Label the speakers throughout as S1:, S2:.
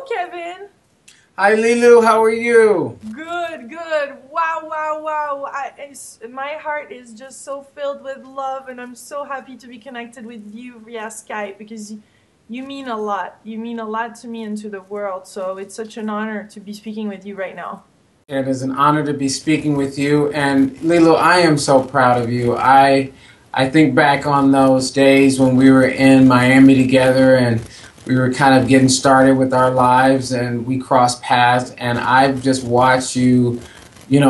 S1: Hello, Kevin.
S2: Hi, Lilou. How are you?
S1: Good, good. Wow, wow, wow. My heart is just so filled with love, and I'm so happy to be connected with you via Skype because you mean a lot. You mean a lot to me and to the world. So it's such an honor to be speaking with you right now.
S2: It is an honor to be speaking with you. And Lilou, I am so proud of you. I think back on those days when we were in Miami together and we were kind of getting started with our lives and we crossed paths, and I've just watched you,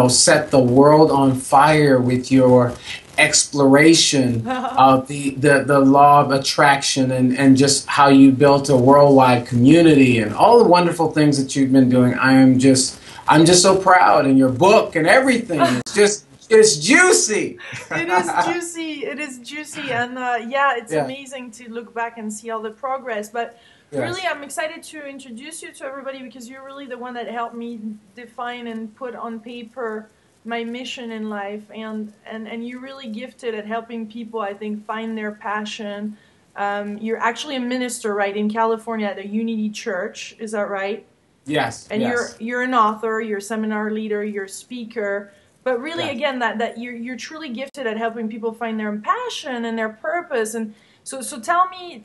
S2: set the world on fire with your exploration of the law of attraction, and just how you built a worldwide community and all the wonderful things that you've been doing. I'm just so proud, in your book and everything. It's juicy.
S1: It is juicy. It is juicy, and yeah, it's
S2: Yeah.
S1: amazing to look back and see all the progress. But really,
S2: Yes.
S1: I'm excited to introduce you to everybody because you're really the one that helped me define and put on paper my mission in life, and you're really gifted at helping people, I think, find their passion. You're actually a minister, right, in California at the Unity Church. Is that right?
S2: Yes.
S1: And
S2: Yes.
S1: you're an author, you're a seminar leader, you're a speaker. But really,
S2: Yes.
S1: again, that you're truly gifted at helping people find their passion and their purpose. And so tell me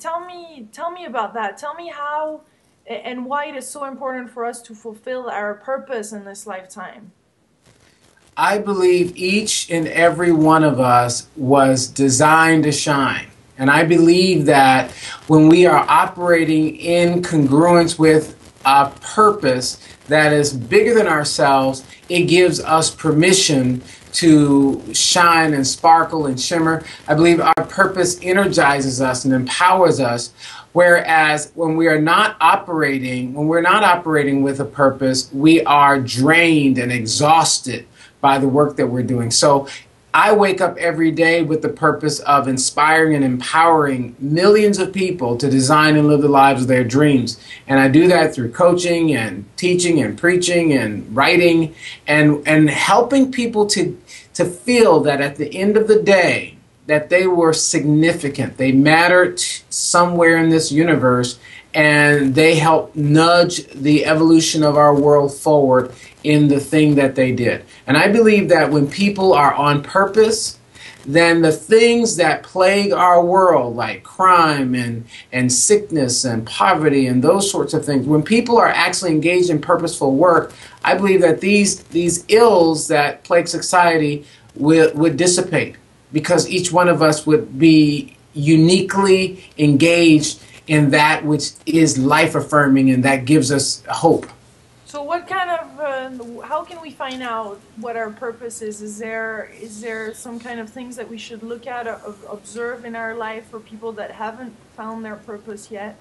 S1: about that. Tell me how and why it is so important for us to fulfill our purpose in this lifetime.
S2: I believe each and every one of us was designed to shine. And I believe that when we are operating in congruence with a purpose that is bigger than ourselves, it gives us permission to shine and sparkle and shimmer. I believe our purpose energizes us and empowers us. Whereas when we're not operating with a purpose, we are drained and exhausted by the work that we're doing. So I wake up every day with the purpose of inspiring and empowering millions of people to design and live the lives of their dreams. And I do that through coaching and teaching and preaching and writing and helping people to feel that at the end of the day, that they were significant. They mattered somewhere in this universe, and they helped nudge the evolution of our world forward in the thing that they did. And I believe that when people are on purpose, then the things that plague our world, like crime and sickness and poverty and those sorts of things, when people are actually engaged in purposeful work, I believe that these ills that plague society would dissipate, because each one of us would be uniquely engaged in that which is life affirming and that gives us hope.
S1: So what kind of how can we find out what our purpose is? Is there some kind of things that we should look at or observe in our life for people that haven't found their purpose yet?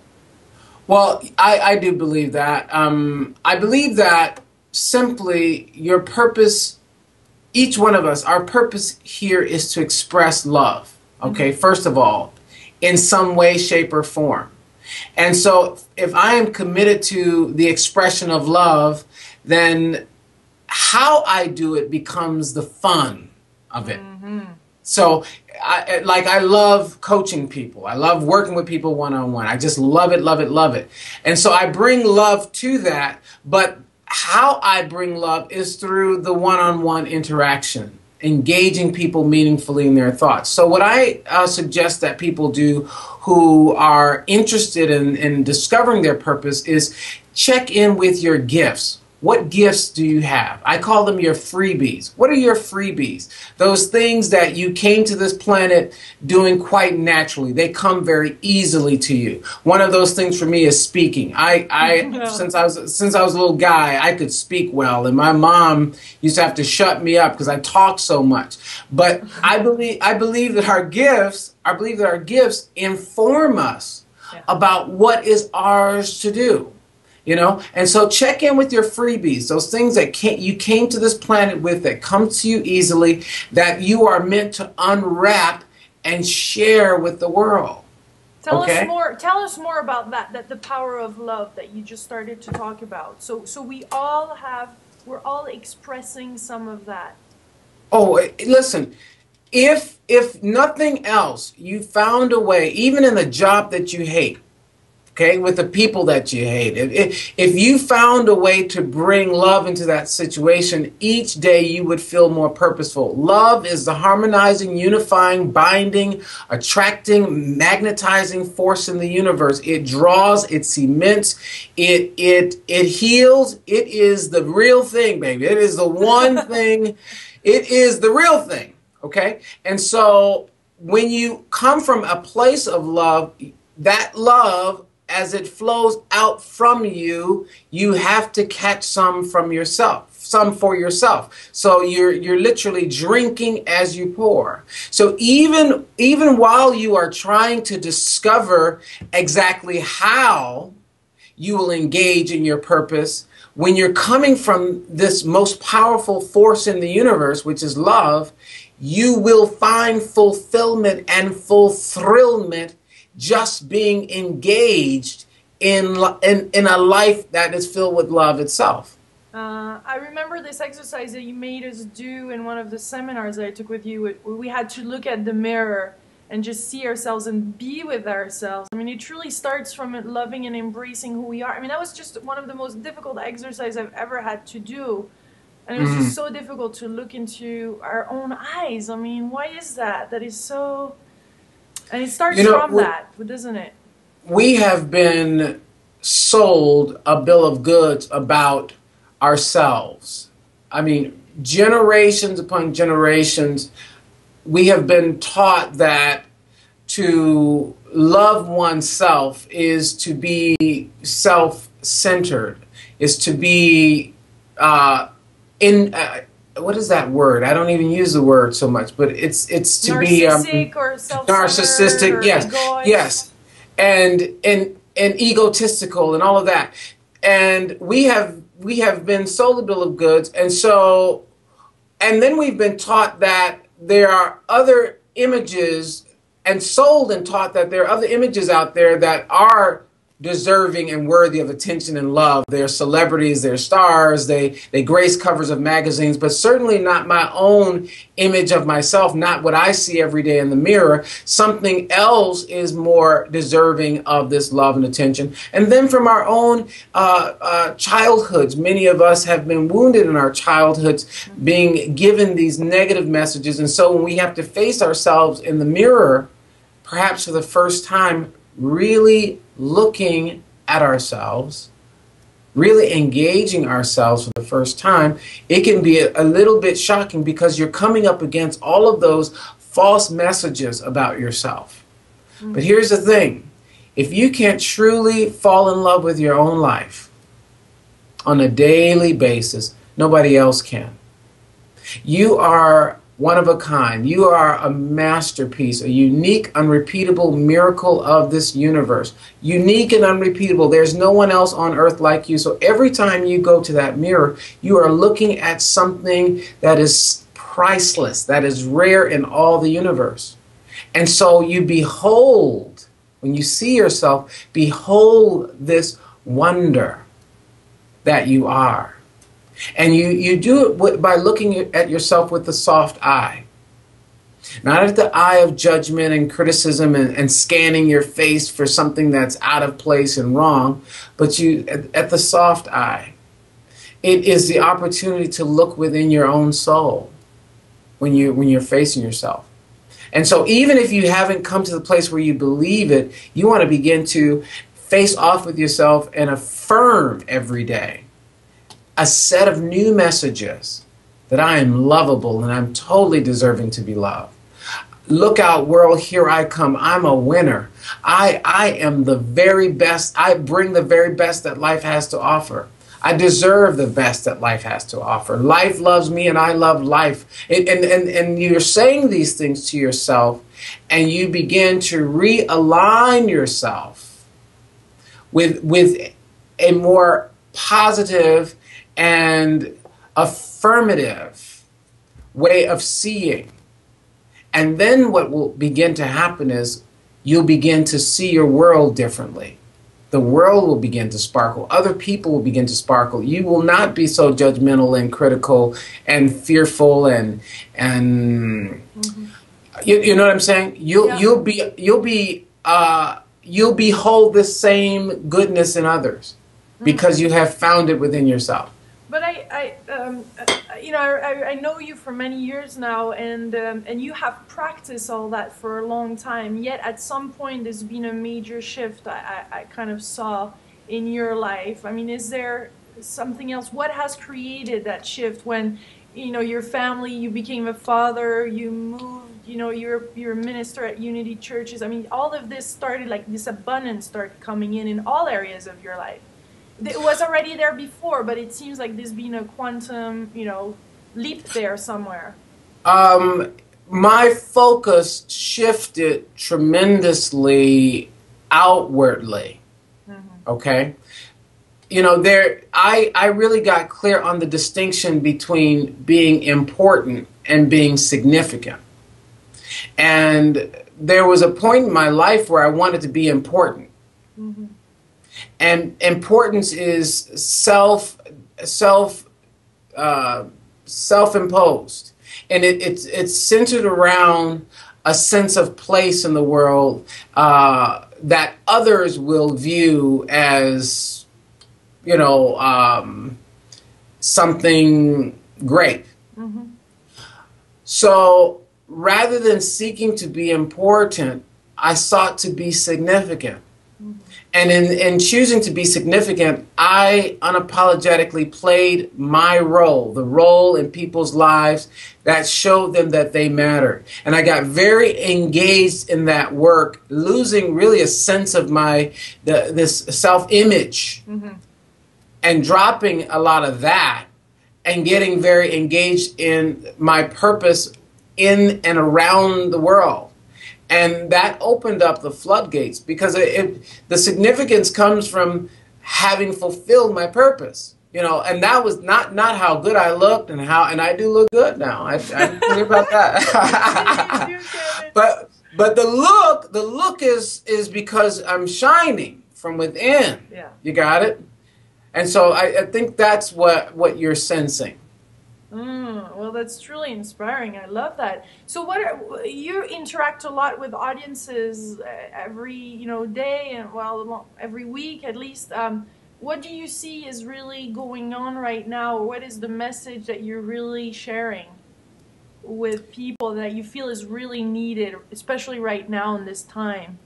S2: Well, I do believe that. I believe that simply your purpose, each one of us, our purpose here is to express love, okay, first of all, in some way, shape, or form. And so if I am committed to the expression of love, then how I do it becomes the fun of it. So I love coaching people. I love working with people one-on-one. I just love it, love it, love it. And so I bring love to that, but how I bring love is through the one-on-one interaction, engaging people meaningfully in their thoughts. So what I suggest that people do who are interested in discovering their purpose is check in with your gifts. What gifts do you have? I call them your freebies. What are your freebies? Those things that you came to this planet doing quite naturally. They come very easily to you. One of those things for me is speaking. Since I was a little guy, I could speak well, and my mom used to have to shut me up because I talk so much. But I believe that our gifts inform us about what is ours to do. And so check in with your freebies, those things that you came to this planet with, that come to you easily, that you are meant to unwrap and share with the world.
S1: Tell us more about that the power of love that you just started to talk about. So we're all expressing some of that.
S2: Oh, listen, if nothing else, you found a way, even in the job that you hate, okay, with the people that you hate. If you found a way to bring love into that situation, each day you would feel more purposeful. Love is the harmonizing, unifying, binding, attracting, magnetizing force in the universe. It draws, it cements, it heals. It is the real thing, baby. It is the one thing. It is the real thing, okay? And so when you come from a place of love, that love, as it flows out from you, you have to catch some from yourself, some for yourself. So you're literally drinking as you pour. So even while you are trying to discover exactly how you will engage in your purpose, when you're coming from this most powerful force in the universe, which is love, you will find fulfillment and fulfillment just being engaged in a life that is filled with love itself.
S1: I remember this exercise that you made us do in one of the seminars that I took with you, where we had to look at the mirror and just see ourselves and be with ourselves. I mean, it truly starts from loving and embracing who we are. I mean, that was just one of the most difficult exercises I've ever had to do. And it was just so difficult to look into our own eyes. I mean, why is that? That is so... And it starts from that, doesn't it?
S2: We have been sold a bill of goods about ourselves. I mean, generations upon generations, we have been taught that to love oneself is to be self-centered, is to be what is that word? I don't even use the word so much, but it's to be
S1: narcissistic or
S2: narcissistic.
S1: Or
S2: yes,
S1: egoist.
S2: Yes, and egotistical and all of that. And we have been sold a bill of goods, and then we've been taught that there are other images, and sold and taught that there are other images out there that are deserving and worthy of attention and love. They're celebrities, they're stars, they grace covers of magazines, but certainly not my own image of myself, not what I see every day in the mirror. Something else is more deserving of this love and attention. And then from our own childhoods, many of us have been wounded in our childhoods, being given these negative messages. And so when we have to face ourselves in the mirror, perhaps for the first time, really looking at ourselves, really engaging ourselves for the first time, it can be a little bit shocking because you're coming up against all of those false messages about yourself. But here's the thing. If you can't truly fall in love with your own life on a daily basis, nobody else can. You are one of a kind. You are a masterpiece, a unique, unrepeatable miracle of this universe. Unique and unrepeatable. There's no one else on earth like you. So every time you go to that mirror, you are looking at something that is priceless, that is rare in all the universe. And so you behold, when you see yourself, behold this wonder that you are. And you do it by looking at yourself with the soft eye. Not at the eye of judgment and criticism and scanning your face for something that's out of place and wrong, but at the soft eye. It is the opportunity to look within your own soul when you're facing yourself. And so even if you haven't come to the place where you believe it, you want to begin to face off with yourself and affirm every day a set of new messages that I am lovable and I'm totally deserving to be loved. Look out, world, here I come. I'm a winner. I am the very best. I bring the very best that life has to offer. I deserve the best that life has to offer. Life loves me and I love life. And you're saying these things to yourself, and you begin to realign yourself with a more positive and affirmative way of seeing. And then what will begin to happen is you'll begin to see your world differently. The world will begin to sparkle. Other people will begin to sparkle. You will not be so judgmental and critical and fearful and you know what I'm saying? You'll be you'll behold the same goodness in others because you have found it within yourself.
S1: But I know you for many years now, and you have practiced all that for a long time. Yet at some point, there's been a major shift I kind of saw in your life. I mean, is there something else? What has created that shift when, your family, you became a father, you moved, you're a minister at Unity Churches. I mean, all of this started, like this abundance started coming in all areas of your life. It was already there before, but it seems like there's been a quantum, leap there somewhere.
S2: My focus shifted tremendously outwardly. Okay. I really got clear on the distinction between being important and being significant. And there was a point in my life where I wanted to be important. And importance is self-imposed, and it's centered around a sense of place in the world that others will view as, something great. So rather than seeking to be important, I sought to be significant. And in choosing to be significant, I unapologetically played my role, the role in people's lives that showed them that they mattered. And I got very engaged in that work, losing really a sense of this self-image and dropping a lot of that and getting very engaged in my purpose in and around the world. And that opened up the floodgates because the significance comes from having fulfilled my purpose, and that was not how good I looked and I do look good now. I think about that. but the look is because I'm shining from within.
S1: Yeah.
S2: You got it? And so I think that's what you're sensing.
S1: Well, that's truly inspiring. I love that. So, you interact a lot with audiences every day, and every week at least. What do you see is really going on right now? Or what is the message that you're really sharing with people that you feel is really needed, especially right now in this time?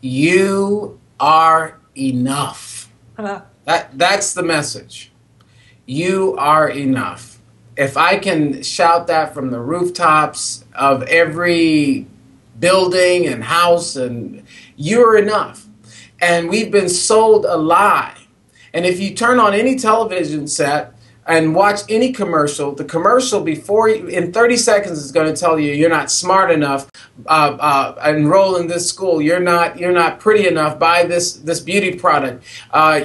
S2: You are enough. That's the message. You are enough. If I can shout that from the rooftops of every building and house, and you're enough. And we've been sold a lie. And if you turn on any television set and watch any commercial, the commercial in 30 seconds is going to tell you you're not smart enough, enroll in this school, you're not pretty enough, buy this beauty product,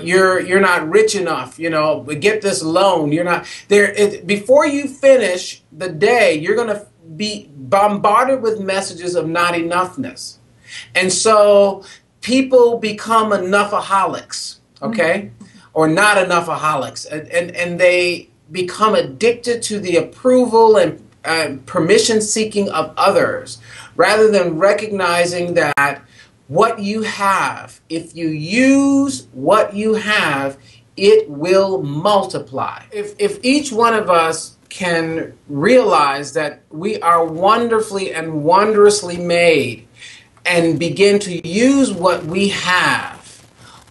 S2: you're not rich enough, get this loan, you're not there. Before you finish the day, you're going to be bombarded with messages of not enoughness. And so people become enough-aholics, okay? Or not enough-aholics, and they become addicted to the approval and permission-seeking of others, rather than recognizing that what you have, if you use what you have, it will multiply. If each one of us can realize that we are wonderfully and wondrously made and begin to use what we have,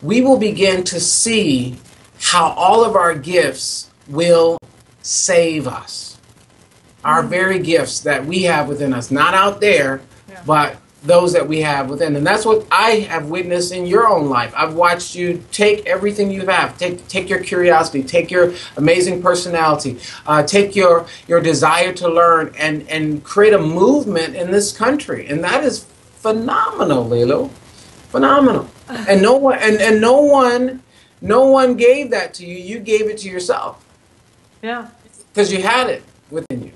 S2: we will begin to see how all of our gifts will save us. Our very gifts that we have within us, not out there, but those that we have within. And that's what I have witnessed in your own life. I've watched you take everything you have, take your curiosity, take your amazing personality, take your desire to learn and create a movement in this country. And that is phenomenal, Lilou. Phenomenal. And no one gave that to you. You gave it to yourself.
S1: Yeah.
S2: Because you had it within you.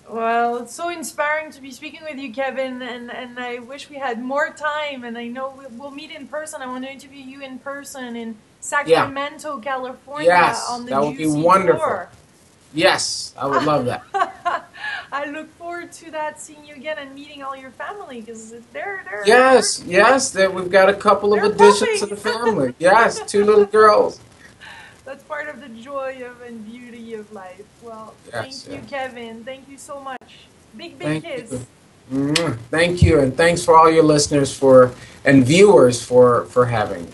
S1: Well, it's so inspiring to be speaking with you, Kevin, and I wish we had more time, and I know we'll meet in person. I want to interview you in person in Sacramento, California,
S2: Yes,
S1: on the
S2: that would be
S1: Juicy
S2: wonderful.
S1: Tour.
S2: Yes, I would love that.
S1: I look forward to that, seeing you again and meeting all your family because
S2: Yes, yes, that we've got a couple of
S1: they're
S2: additions to
S1: popping.
S2: the family. Yes, two little girls.
S1: That's part of the joy of and beauty of life. Well,
S2: Yes,
S1: thank you,
S2: yes.
S1: Kevin. Thank you so much. Big, big
S2: Thank you.
S1: kiss.
S2: Thank you, and thanks for all your listeners for and viewers for having me.